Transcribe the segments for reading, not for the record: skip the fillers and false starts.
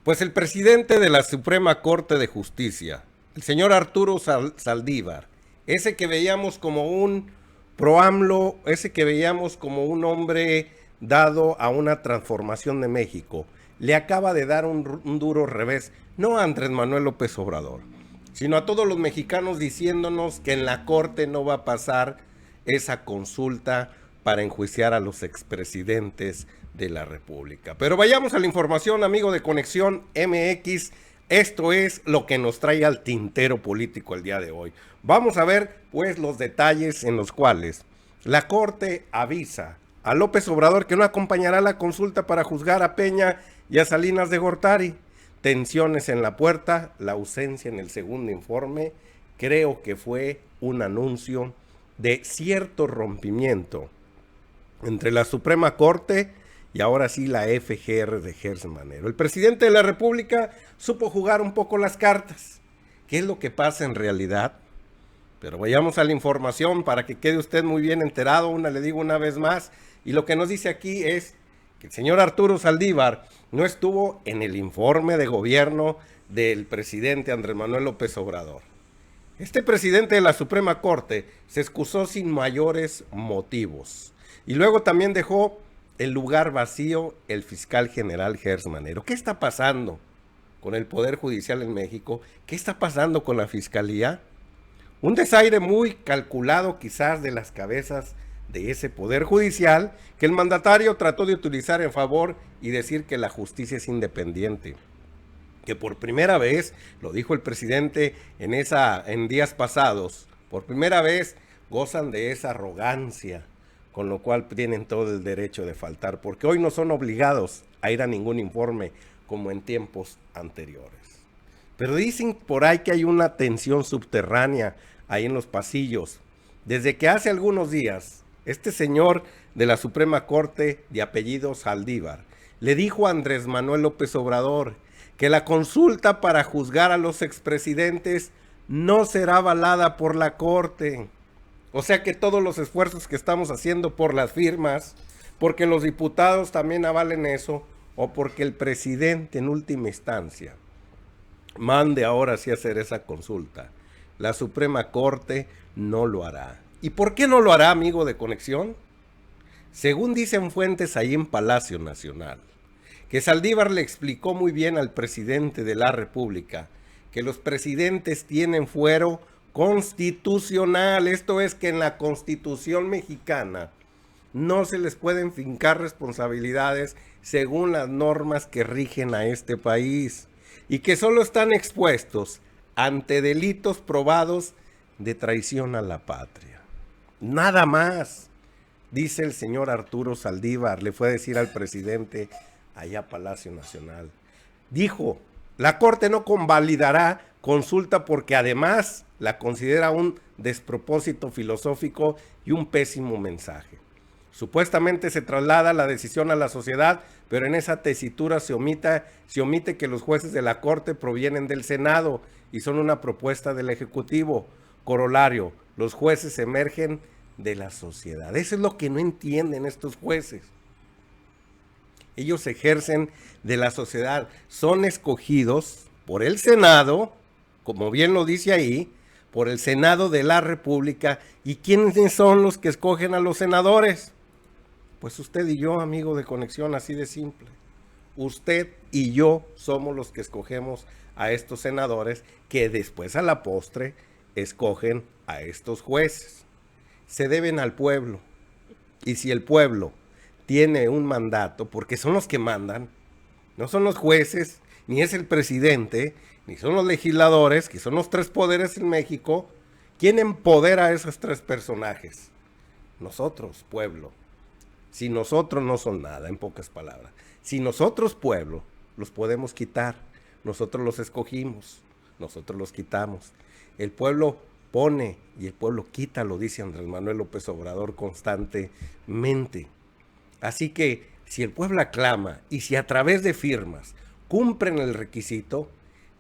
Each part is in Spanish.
Pues el presidente de la Suprema Corte de Justicia, el señor Arturo Saldívar, ese que veíamos como un pro-AMLO, ese que veíamos como un hombre dado a una transformación de México, le acaba de dar un duro revés, no a Andrés Manuel López Obrador, sino a todos los mexicanos diciéndonos que en la Corte no va a pasar esa consulta para enjuiciar a los expresidentes de la República. Pero vayamos a la información, amigo de Conexión MX. Esto es lo que nos trae al tintero político el día de hoy. Vamos a ver, pues, los detalles en los cuales la Corte avisa a López Obrador que no acompañará la consulta para juzgar a Peña y a Salinas de Gortari. Tensiones en la puerta, la ausencia en el segundo informe. Creo que fue un anuncio de cierto rompimiento entre la Suprema Corte y ahora sí la FGR de Gertz Manero. El presidente de la República supo jugar un poco las cartas. ¿Qué es lo que pasa en realidad? Pero vayamos a la información para que quede usted muy bien enterado. Le digo una vez más, y lo que nos dice aquí es que el señor Arturo Saldívar no estuvo en el informe de gobierno del presidente Andrés Manuel López Obrador. Este presidente de la Suprema Corte se excusó sin mayores motivos. Y luego también dejó el lugar vacío el fiscal general Gertz Manero. ¿Qué está pasando con el Poder Judicial en México? ¿Qué está pasando con la Fiscalía? Un desaire muy calculado quizás de las cabezas de ese Poder Judicial que el mandatario trató de utilizar en favor y decir que la justicia es independiente. Que por primera vez, lo dijo el presidente en días pasados, por primera vez gozan de esa arrogancia, con lo cual tienen todo el derecho de faltar, porque hoy no son obligados a ir a ningún informe como en tiempos anteriores. Pero dicen por ahí que hay una tensión subterránea ahí en los pasillos. Desde que hace algunos días, este señor de la Suprema Corte de apellido Saldívar le dijo a Andrés Manuel López Obrador que la consulta para juzgar a los expresidentes no será avalada por la Corte. O sea que todos los esfuerzos que estamos haciendo por las firmas, porque los diputados también avalen eso, o porque el presidente en última instancia mande ahora sí hacer esa consulta, la Suprema Corte no lo hará. ¿Y por qué no lo hará, amigo de Conexión? Según dicen fuentes ahí en Palacio Nacional, que Saldívar le explicó muy bien al presidente de la República que los presidentes tienen fuero constitucional. Esto es que en la Constitución mexicana no se les pueden fincar responsabilidades según las normas que rigen a este país y que solo están expuestos ante delitos probados de traición a la patria. Nada más, dice el señor Arturo Saldívar, le fue a decir al presidente allá a Palacio Nacional. Dijo, la Corte no convalidará consulta porque además la considera un despropósito filosófico y un pésimo mensaje. Supuestamente se traslada la decisión a la sociedad, pero en esa tesitura se omite que los jueces de la Corte provienen del Senado y son una propuesta del Ejecutivo. Corolario, los jueces emergen de la sociedad. Eso es lo que no entienden estos jueces. Ellos ejercen de la sociedad, son escogidos por el Senado, como bien lo dice ahí, por el Senado de la República. ¿Y quiénes son los que escogen a los senadores? Pues usted y yo, amigo de Conexión, así de simple. Usted y yo somos los que escogemos a estos senadores que después a la postre escogen a estos jueces. Se deben al pueblo. Y si el pueblo tiene un mandato, porque son los que mandan, no son los jueces, ni es el presidente, ni son los legisladores, que son los tres poderes en México. ¿Quién empodera a esos tres personajes? Nosotros, pueblo. Si nosotros no son nada, en pocas palabras. Si nosotros, pueblo, los podemos quitar, nosotros los escogimos, nosotros los quitamos. El pueblo pone y el pueblo quita, lo dice Andrés Manuel López Obrador constantemente. Así que si el pueblo aclama y si a través de firmas cumplen el requisito,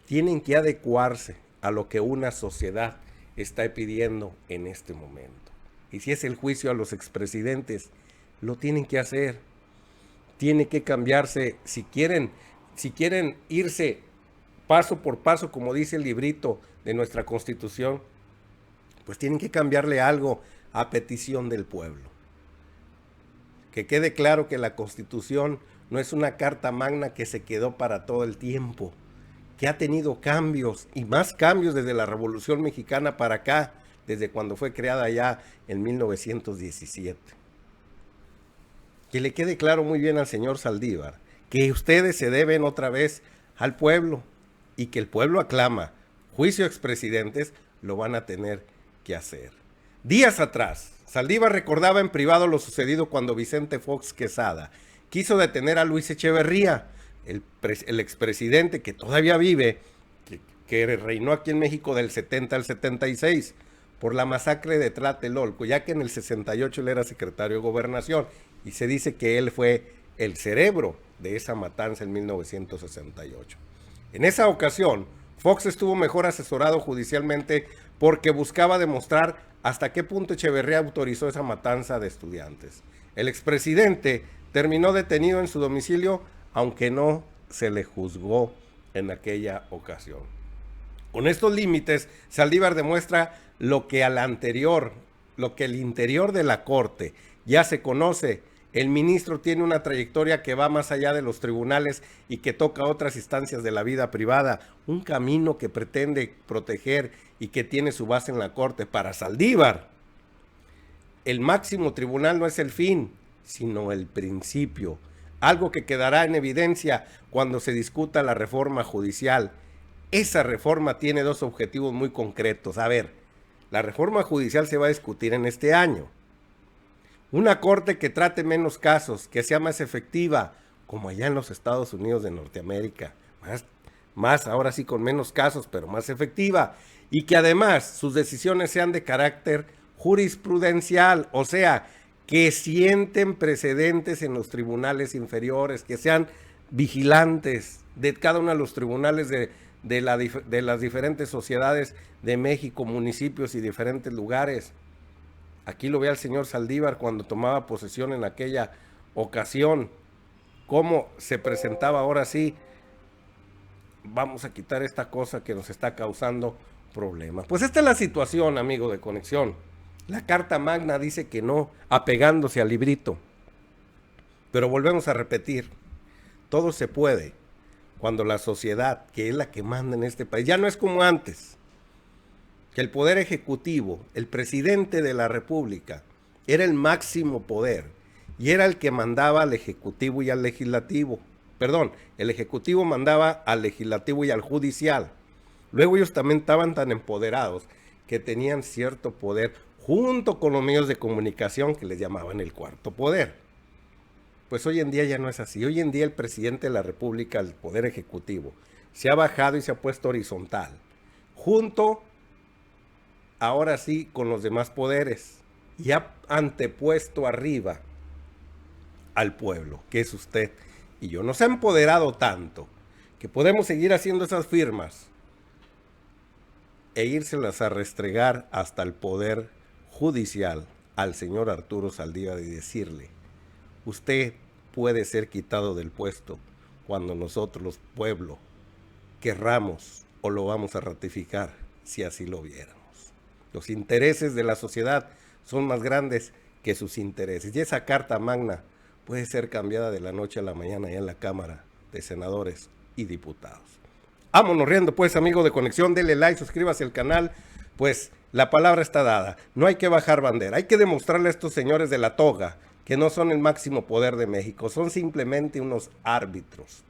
tienen que adecuarse a lo que una sociedad está pidiendo en este momento. Y si es el juicio a los expresidentes, lo tienen que hacer. Tiene que cambiarse, si quieren si quieren irse paso por paso, como dice el librito de nuestra Constitución, pues tienen que cambiarle algo a petición del pueblo. Que quede claro que la Constitución no es una carta magna que se quedó para todo el tiempo, que ha tenido cambios y más cambios desde la Revolución Mexicana para acá, desde cuando fue creada ya en 1917. Que le quede claro muy bien al señor Saldívar que ustedes se deben otra vez al pueblo y que el pueblo aclama juicio a expresidentes, lo van a tener que hacer. Días atrás, Saldívar recordaba en privado lo sucedido cuando Vicente Fox Quesada quiso detener a Luis Echeverría, el expresidente que todavía vive, que reinó aquí en México del 70 al 76, por la masacre de Tlatelolco, ya que en el 68 él era secretario de Gobernación, y se dice que él fue el cerebro de esa matanza en 1968. En esa ocasión, Fox estuvo mejor asesorado judicialmente porque buscaba demostrar hasta qué punto Echeverría autorizó esa matanza de estudiantes. El expresidente terminó detenido en su domicilio, aunque no se le juzgó en aquella ocasión. Con estos límites, Saldívar demuestra lo que el interior de la Corte ya se conoce. El ministro tiene una trayectoria que va más allá de los tribunales y que toca otras instancias de la vida privada, un camino que pretende proteger y que tiene su base en la Corte. Para Saldívar, el máximo tribunal no es el fin, sino el principio, algo que quedará en evidencia cuando se discuta la reforma judicial. Esa reforma tiene dos objetivos muy concretos. A ver, la reforma judicial se va a discutir en este año. Una corte que trate menos casos, que sea más efectiva, como allá en los Estados Unidos de Norteamérica, más ahora sí con menos casos, pero más efectiva, y que además sus decisiones sean de carácter jurisprudencial, o sea, que sienten precedentes en los tribunales inferiores, que sean vigilantes de cada uno de los tribunales de las diferentes sociedades de México, municipios y diferentes lugares. Aquí lo ve al señor Saldívar cuando tomaba posesión en aquella ocasión, cómo se presentaba ahora sí. Vamos a quitar esta cosa que nos está causando problemas. Pues esta es la situación, amigo de Conexión. La Carta Magna dice que no, apegándose al librito. Pero volvemos a repetir, todo se puede cuando la sociedad, que es la que manda en este país, ya no es como antes, que el poder ejecutivo, el presidente de la República, era el máximo poder y era el que mandaba al ejecutivo y al legislativo. Perdón, el ejecutivo mandaba al legislativo y al judicial. Luego ellos también estaban tan empoderados que tenían cierto poder junto con los medios de comunicación que les llamaban el cuarto poder. Pues hoy en día ya no es así. Hoy en día el presidente de la República, el poder ejecutivo, se ha bajado y se ha puesto horizontal, junto ahora sí con los demás poderes, y ha antepuesto arriba al pueblo, que es usted y yo. Nos ha empoderado tanto que podemos seguir haciendo esas firmas e írselas a restregar hasta el poder judicial al señor Arturo Saldívar y decirle: usted puede ser quitado del puesto cuando nosotros, los pueblos, querramos o lo vamos a ratificar si así lo viéramos. Los intereses de la sociedad son más grandes que sus intereses. Y esa Carta Magna puede ser cambiada de la noche a la mañana ya en la Cámara de Senadores y Diputados. Vámonos riendo pues, amigo de Conexión, dele like, suscríbase al canal, pues la palabra está dada. No hay que bajar bandera, hay que demostrarle a estos señores de la toga que no son el máximo poder de México, son simplemente unos árbitros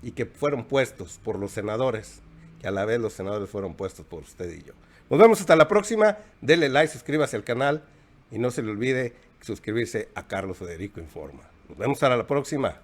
y que fueron puestos por los senadores, que a la vez los senadores fueron puestos por usted y yo. Nos vemos hasta la próxima, dele like, suscríbase al canal y no se le olvide suscribirse a Carlos Federico Informa. Nos vemos hasta la próxima.